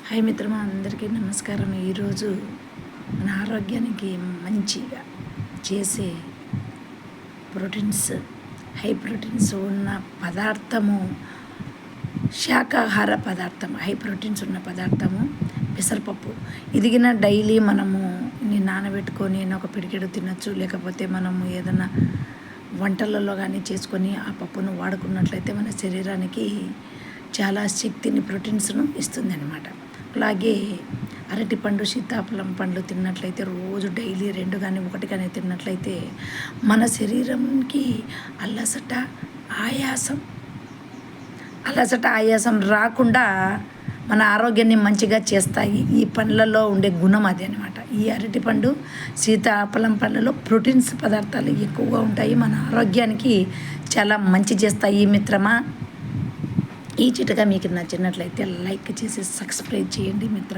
Hi మిత్రమా, అందరికీ నమస్కారం. ఈరోజు మన ఆరోగ్యానికి మంచిగా చేసే ప్రోటీన్స్, హై ప్రోటీన్స్ ఉన్న పదార్థము, శాకాహార పదార్థం, హై ప్రోటీన్స్ ఉన్న పదార్థము పెసరపప్పు. ఇదిగిన డైలీ మనము నానబెట్టుకొని ఒక పిడికెడు తినచ్చు. లేకపోతే మనము ఏదైనా వంటలలో కానీ చేసుకొని ఆ పప్పును వాడుకున్నట్లయితే మన శరీరానికి చాలా శక్తిని, ప్రోటీన్స్ను ఇస్తుంది అన్నమాట. అలాగే అరటిపండు, సీతాఫలం పండ్లు తిన్నట్లయితే రోజు డైలీ 2 కానీ 1 కానీ తిన్నట్లయితే మన శరీరంకి అలసట ఆయాసం రాకుండా మన ఆరోగ్యాన్ని మంచిగా చేస్తాయి. ఈ పండ్లలో ఉండే గుణం అది అనమాట. ఈ అరటిపండు, సీతాఫలం పండ్లలో ప్రోటీన్స్ పదార్థాలు ఎక్కువగా ఉంటాయి. మన ఆరోగ్యానికి చాలా మంచి చేస్తాయి మిత్రమా. ఈ చిట్కా మీకు నచ్చినట్లయితే లైక్ చేసి సబ్స్క్రైబ్ చేయండి మిత్రమా.